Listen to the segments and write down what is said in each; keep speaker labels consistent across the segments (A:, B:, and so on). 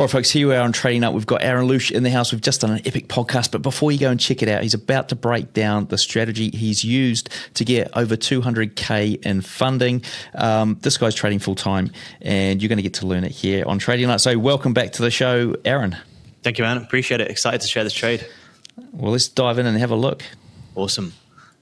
A: All right, folks, here we are on Trading Up. We've got Aaron Lush in the house. We've just done an epic podcast, but before you go and check it out, he's about to break down the strategy he's used to get over 200K in funding. This guy's trading full-time, and you're going to get to learn it here on Trading Up. So welcome back to the show, Aaron.
B: Thank you, man. Appreciate it. Excited to share this trade.
A: Well, let's dive in and have a look.
B: Awesome.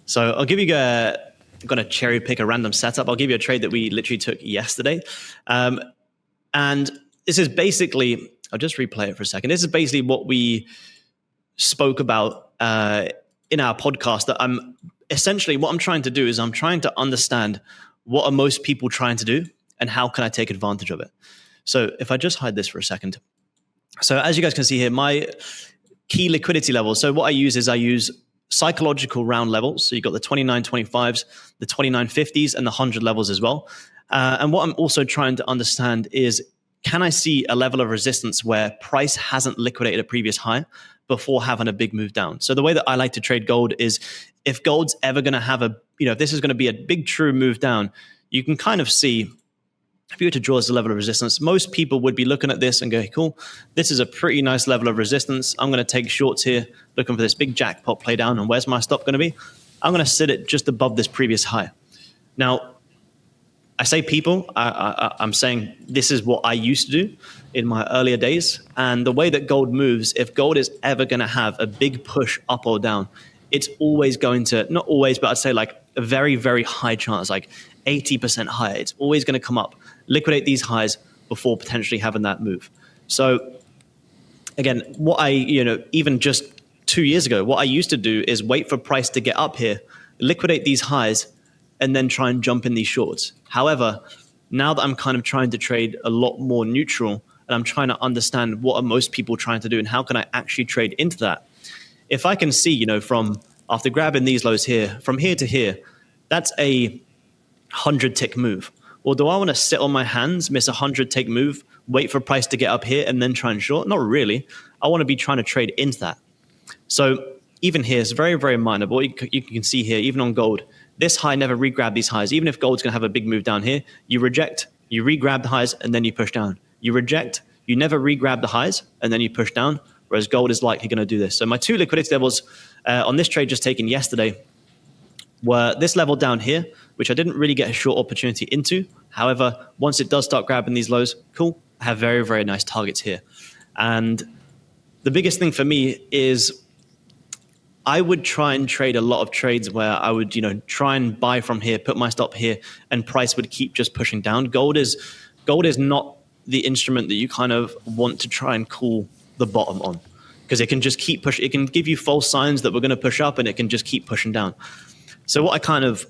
B: So I'll give you I'm going to cherry pick a random setup. I'll give you a trade that we literally took yesterday. And this is basically, I'll just replay it for a second. This is basically what we spoke about in our podcast. That what I'm trying to do is I'm trying to understand what are most people trying to do and how can I take advantage of it. So if I just hide this for a second. So as you guys can see here, my key liquidity levels. So what I use psychological round levels. So you've got the 29.25s, the 29.50s, and the 100 levels as well. And what I'm also trying to understand is, can I see a level of resistance where price hasn't liquidated a previous high before having a big move down? So the way that I like to trade gold is, if gold's ever going to have if this is going to be a big true move down, you can kind of see, if you were to draw as a level of resistance, most people would be looking at this and go, cool, this is a pretty nice level of resistance. I'm going to take shorts here, looking for this big jackpot play down. And where's my stop going to be? I'm going to sit it just above this previous high. Now, I say people, I'm saying this is what I used to do in my earlier days. And the way that gold moves, if gold is ever going to have a big push up or down, it's always going to, not always, but I'd say like a very, very high chance, like 80% higher. It's always going to come up, liquidate these highs before potentially having that move. So again, what even just 2 years ago, what I used to do is wait for price to get up here, liquidate these highs, and then try and jump in these shorts. However, now that I'm kind of trying to trade a lot more neutral, and I'm trying to understand what are most people trying to do and how can I actually trade into that. If I can see, from after grabbing these lows here, from here to here, that's a 100 tick move. Well, do I want to sit on my hands, miss a 100 tick move, wait for price to get up here and then try and short? Not really. I want to be trying to trade into that. So even here, it's very, very minor. But you can see here, even on gold, this high never re-grab these highs. Even if gold's going to have a big move down here, you reject, you re-grab the highs, and then you push down. You reject, you never re-grab the highs, and then you push down, whereas gold is likely going to do this. So my two liquidity levels on this trade just taken yesterday were this level down here, which I didn't really get a short opportunity into. However, once it does start grabbing these lows, cool, I have very, very nice targets here. And the biggest thing for me is I would try and trade a lot of trades where I would, try and buy from here, put my stop here, and price would keep just pushing down. Gold is not the instrument that you kind of want to try and call the bottom on, because it can just keep pushing. It can give you false signs that we're going to push up, and it can just keep pushing down. So what I kind of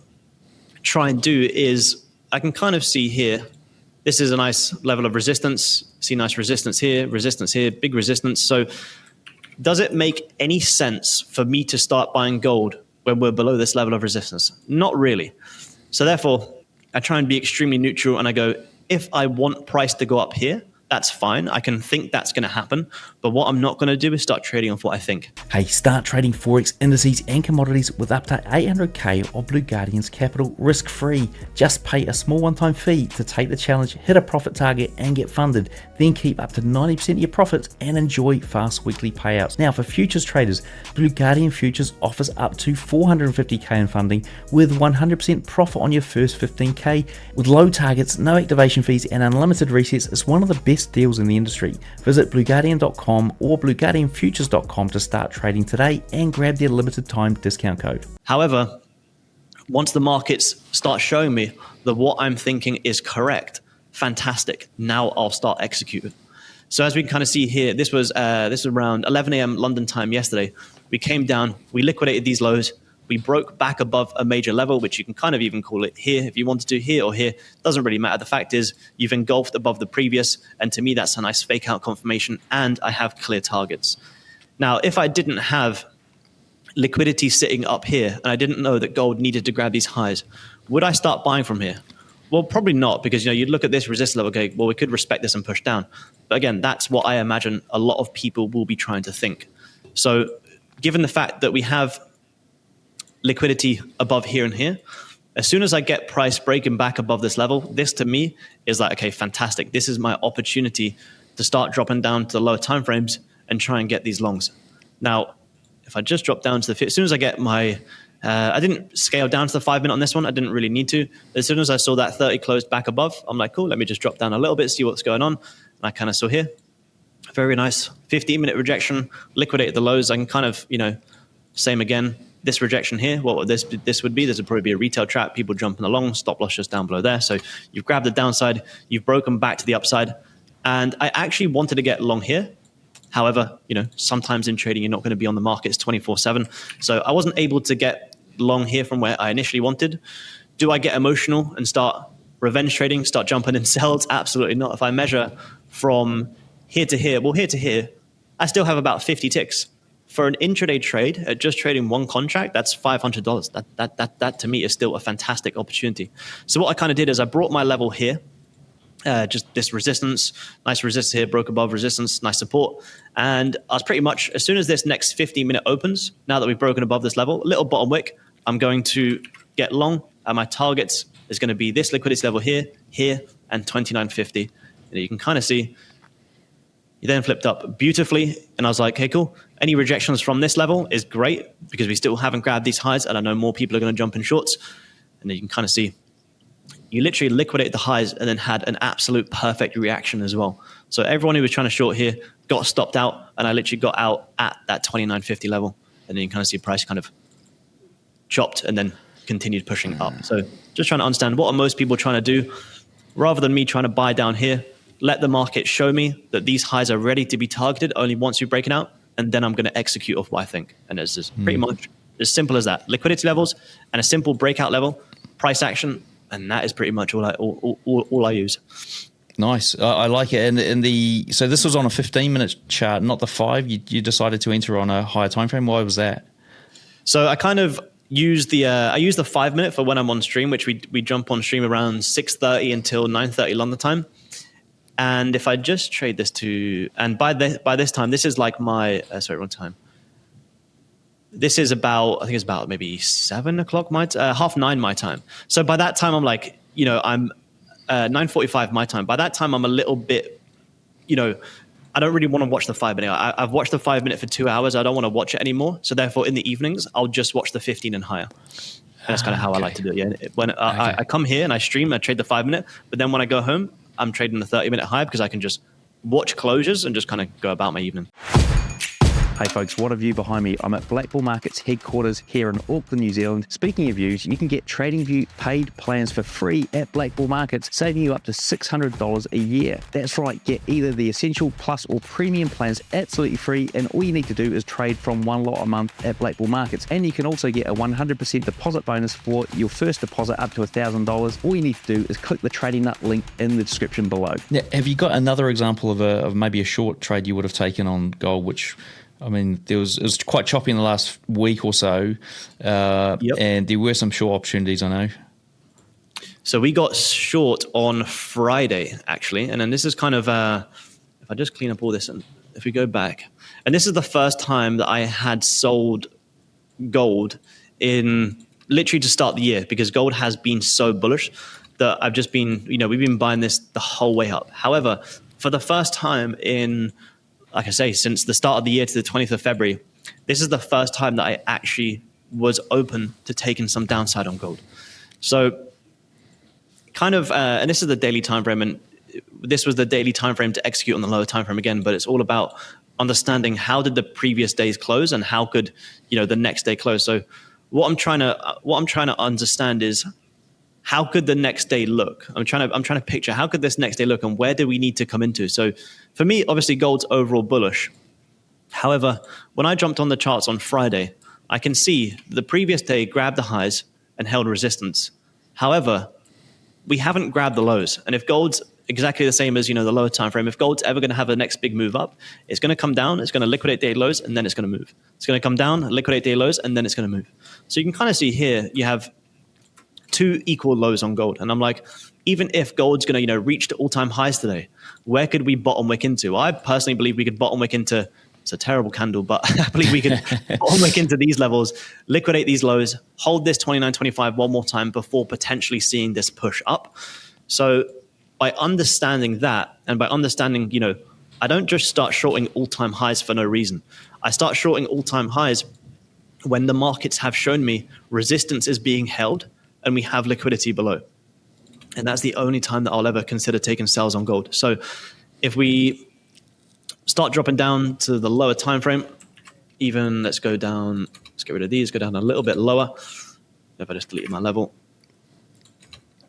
B: try and do is I can kind of see here, this is a nice level of resistance. See nice resistance here, big resistance. So does it make any sense for me to start buying gold when we're below this level of resistance? Not really. So therefore, I try and be extremely neutral, and I go, if I want price to go up here, that's fine. I can think that's going to happen. But what I'm not going to do is start trading off what I think.
A: Hey, start trading Forex, indices, and commodities with up to 800K of Blue Guardian's capital risk-free. Just pay a small one-time fee to take the challenge, hit a profit target, and get funded. Then keep up to 90% of your profits and enjoy fast weekly payouts. Now, for futures traders, Blue Guardian Futures offers up to 450K in funding with 100% profit on your first 15K. With low targets, no activation fees, and unlimited resets, it's one of the best deals in the industry. Visit blueguardian.com or blueguardianfutures.com to start trading today and grab their limited time discount code.
B: However, once the markets start showing me that what I'm thinking is correct, fantastic. Now I'll start executing. So as we can kind of see here, this was around 11 a.m. London time yesterday. We came down, we liquidated these lows. We broke back above a major level, which you can kind of even call it here if you wanted to, here or here. Doesn't really matter. The fact is you've engulfed above the previous, and to me that's a nice fake out confirmation, and I have clear targets. Now, if I didn't have liquidity sitting up here and I didn't know that gold needed to grab these highs, would I start buying from here? Well, probably not, because you'd look at this resistance level, okay, well, we could respect this and push down. But again, that's what I imagine a lot of people will be trying to think. So given the fact that we have liquidity above here and here, as soon as I get price breaking back above this level, this to me is like, okay, fantastic. This is my opportunity to start dropping down to the lower time frames and try and get these longs. Now, if I just drop down to as soon as I get my, I didn't scale down to the 5 minute on this one. I didn't really need to. As soon as I saw that 30 closed back above, I'm like, cool, let me just drop down a little bit, see what's going on. And I kind of saw here, very nice 15-minute rejection, liquidated the lows. I can kind of, same again, this rejection here, what this would be, this would probably be a retail trap, people jumping along, stop loss just down below there. So you've grabbed the downside, you've broken back to the upside. And I actually wanted to get long here. However, sometimes in trading, you're not going to be on the markets 24/7. So I wasn't able to get long here from where I initially wanted. Do I get emotional and start revenge trading, start jumping in sells? Absolutely not. If I measure from here to here, well, here to here, I still have about 50 ticks. For an intraday trade, at just trading one contract, that's $500. That to me is still a fantastic opportunity. So what I kind of did is I brought my level here, just this resistance, nice resistance here, broke above resistance, nice support. And I was pretty much, as soon as this next 15-minute opens, now that we've broken above this level, little bottom wick, I'm going to get long, and my targets is going to be this liquidity level here, here, and 29.50. And you can kind of see, he then flipped up beautifully, and I was like, okay, cool. Any rejections from this level is great because we still haven't grabbed these highs, and I know more people are going to jump in shorts. And then you can kind of see, you literally liquidated the highs and then had an absolute perfect reaction as well. So everyone who was trying to short here got stopped out, and I literally got out at that 29.50 level. And then you can kind of see price kind of chopped and then continued pushing up. So just trying to understand, what are most people trying to do? Rather than me trying to buy down here, let the market show me that these highs are ready to be targeted only once we've broken out, and then I'm going to execute off what I think. And it's just pretty much as simple as that. Liquidity levels and a simple breakout level, price action, and that is pretty much all I use.
A: Nice. I like it. And so this was on a 15-minute chart, not the 5. You decided to enter on a higher time frame. Why was that?
B: So I kind of use the 5 minute for when I'm on stream, which we jump on stream around 6:30 until 9:30 London time. And if I just trade this to, and by this time, this is like my, wrong time. This is about, I think it's about maybe 7 o'clock my, 9:30 my time. So by that time, I'm like, I'm 9:45 my time. By that time, I'm a little bit, I don't really want to watch the 5 minute. I've watched the 5 minute for 2 hours. I don't want to watch it anymore. So therefore, in the evenings, I'll just watch the 15 and higher. And that's kind of how I like to do it. Yeah. When I come here and I stream, I trade the 5 minute. But then when I go home, I'm trading the 30-minute high because I can just watch closures and just kind of go about my evening.
A: Hey folks, what a view behind me. I'm at Black Bull Markets headquarters here in Auckland, New Zealand. Speaking of views, you can get TradingView paid plans for free at Black Bull Markets, saving you up to $600 a year. That's right, get either the Essential, Plus or Premium plans absolutely free, and all you need to do is trade from one lot a month at Black Bull Markets. And you can also get a 100% deposit bonus for your first deposit up to $1,000. All you need to do is click the Trading Nut link in the description below. Now, have you got another example of maybe a short trade you would have taken on gold, which... I mean, it was quite choppy in the last week or so, and there were some short opportunities, I know.
B: So we got short on Friday, actually, and then this is kind of, if I just clean up all this, and if we go back, and this is the first time that I had sold gold in literally to start the year, because gold has been so bullish that I've just been, we've been buying this the whole way up. However, for the first time in... like I say, since the start of the year to the 20th of February, this is the first time that I actually was open to taking some downside on gold. So kind of, and this is the daily time frame, and this was the daily time frame to execute on the lower time frame again, but it's all about understanding how did the previous days close and how could, the next day close. So what I'm trying to understand is, how could the next day look? I'm trying to picture, how could this next day look, and where do we need to come into? So for me, obviously gold's overall bullish. However, when I jumped on the charts on Friday, I can see the previous day grabbed the highs and held resistance. However, we haven't grabbed the lows. And if gold's exactly the same as, the lower time frame, if gold's ever going to have the next big move up, it's going to come down, it's going to liquidate daily lows, and then it's going to move. It's going to come down, liquidate daily lows, and then it's going to move. So you can kind of see here, you have 2 equal lows on gold. And I'm like, even if gold's going to, reach to all-time highs today, where could we bottom wick into? I personally believe we could bottom wick into, it's a terrible candle, but I believe we could bottom wick into these levels, liquidate these lows, hold this 29.25 one more time before potentially seeing this push up. So by understanding that, and by understanding, I don't just start shorting all-time highs for no reason. I start shorting all-time highs when the markets have shown me resistance is being held and we have liquidity below. And that's the only time that I'll ever consider taking sells on gold. So if we start dropping down to the lower time frame, even let's go down, let's get rid of these, go down a little bit lower. If I just delete my level.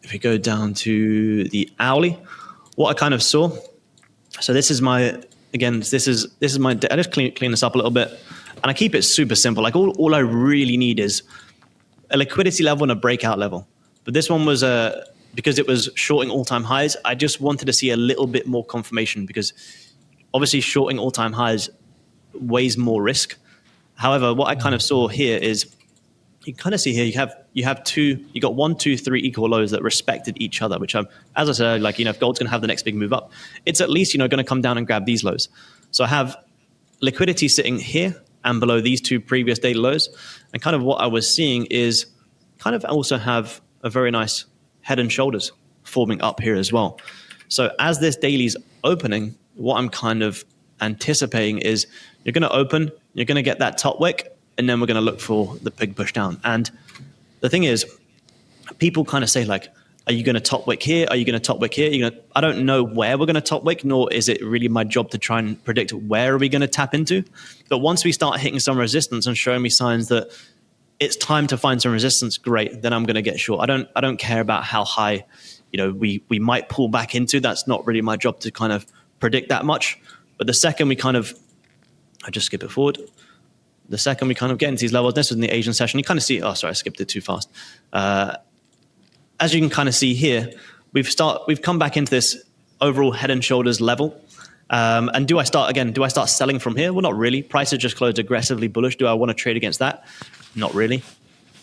B: If we go down to the hourly, what I kind of saw, so this is my, again, this is my, I just clean this up a little bit, and I keep it super simple. Like all I really need is a liquidity level and a breakout level. But this one was because it was shorting all-time highs, I just wanted to see a little bit more confirmation, because obviously shorting all-time highs weighs more risk. However, what I kind of saw here is, you kind of see here, you got 1, 2, 3 equal lows that respected each other, which, as I said, like, if gold's going to have the next big move up, it's at least, going to come down and grab these lows. So I have liquidity sitting here and below these 2 previous daily lows. And kind of what I was seeing is kind of also have a very nice head and shoulders forming up here as well. So as this daily's opening, what I'm kind of anticipating is you're going to open, you're going to get that top wick, and then we're going to look for the big push down. And the thing is, people kind of say, like, are you going to top wick here? Are you going to top wick here? I don't know where we're going to top wick, nor is it really my job to try and predict where are we going to tap into. But once we start hitting some resistance and showing me signs that it's time to find some resistance, great, then I'm going to get short. I don't care about how high, we might pull back into. That's not really my job to kind of predict that much. But the second we kind of, I just skip it forward. The second we kind of get into these levels, this was in the Asian session, you kind of see, oh, sorry, I skipped it too fast. As you can kind of see here, we've come back into this overall head and shoulders level. And do I start selling from here? Well, not really. Prices just closed aggressively bullish. Do I want to trade against that? Not really.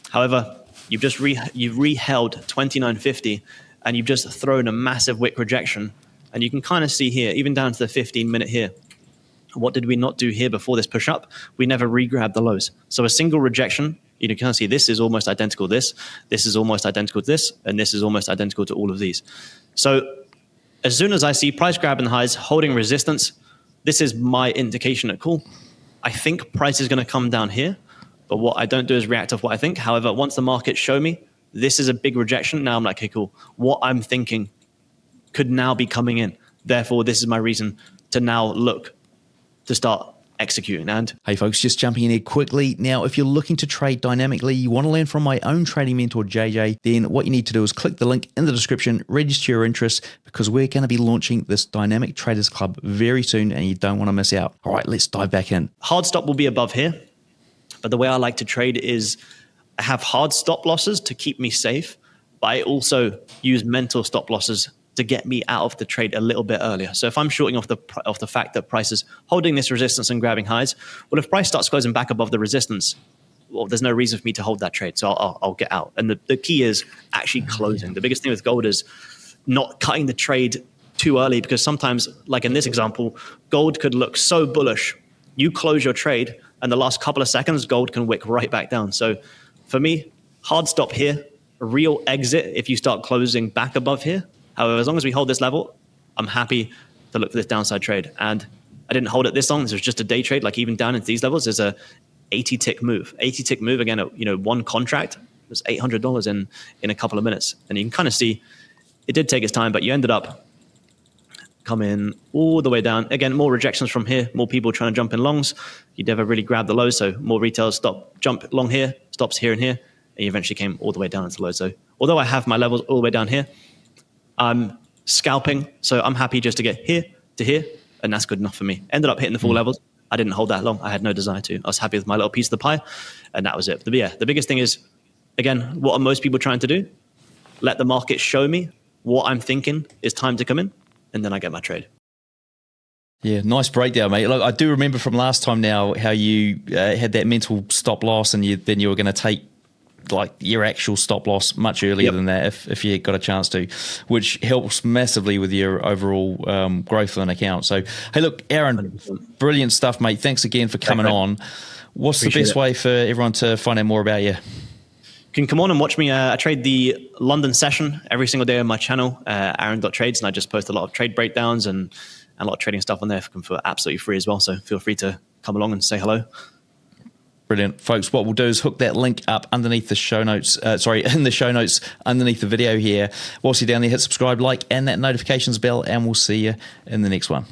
B: However, you've reheld 29.50 and you've just thrown a massive wick rejection. And you can kind of see here, even down to the 15-minute here, what did we not do here before this push up? We never re-grabbed the lows. So a single rejection, you can see this is almost identical to this is almost identical to this, and this is almost identical to all of these. So as soon as I see price grabbing highs, holding resistance, this is my indication at cool. I think price is going to come down here, but what I don't do is react to what I think. However, once the markets show me this is a big rejection, now I'm like, okay, cool. What I'm thinking could now be coming in. Therefore, this is my reason to now look to start executing. And
A: hey folks, just jumping in here quickly. Now, if you're looking to trade dynamically, you want to learn from my own trading mentor, JJ, then what you need to do is click the link in the description, register your interest, because we're going to be launching this Dynamic Traders Club very soon and you don't want to miss out. All right, let's dive back in.
B: Hard stop will be above here, but the way I like to trade is I have hard stop losses to keep me safe, but I also use mental stop losses to get me out of the trade a little bit earlier. So if I'm shorting off the fact that price is holding this resistance and grabbing highs, well, if price starts closing back above the resistance, well, there's no reason for me to hold that trade. So I'll get out. And the key is actually closing. The biggest thing with gold is not cutting the trade too early, because sometimes, like in this example, gold could look so bullish. You close your trade and the last couple of seconds, gold can wick right back down. So for me, hard stop here, a real exit if you start closing back above here. However, as long as we hold this level, I'm happy to look for this downside trade. And I didn't hold it this long. This was just a day trade. Like even down into these levels, there's a 80 tick move. 80 tick move, again, one contract was $800 in a couple of minutes. And you can kind of see it did take its time, but you ended up coming all the way down. Again, more rejections from here, more people trying to jump in longs. You never really grabbed the low, so more retailers jump long here, stops here and here, and you eventually came all the way down into low. So although I have my levels all the way down here, I'm scalping, so I'm happy just to get here to here, and that's good enough for me. Ended up hitting the full levels. I didn't hold that long. I had no desire to. I was happy with my little piece of the pie, and that was it. But yeah, the biggest thing is, again, what are most people trying to do? Let the market show me what I'm thinking is time to come in, and then I get my trade.
A: Yeah, nice breakdown, mate. Look, I do remember from last time now how you had that mental stop loss, and then you were going to take like your actual stop loss much earlier than that if you got a chance to, which helps massively with your overall growth of an account. So, hey, look, Aaron, 100%. Brilliant stuff, mate. Thanks again for coming on. What's the best way for everyone to find out more about you?
B: You can come on and watch me. I trade the London session every single day on my channel, Aaron.trades, and I just post a lot of trade breakdowns and and a lot of trading stuff on there for absolutely free as well. So feel free to come along and say hello.
A: Brilliant, folks. What we'll do is hook that link up underneath the show notes. In the show notes underneath the video here. Whilst you're down there, hit subscribe, like, and that notifications bell, and we'll see you in the next one.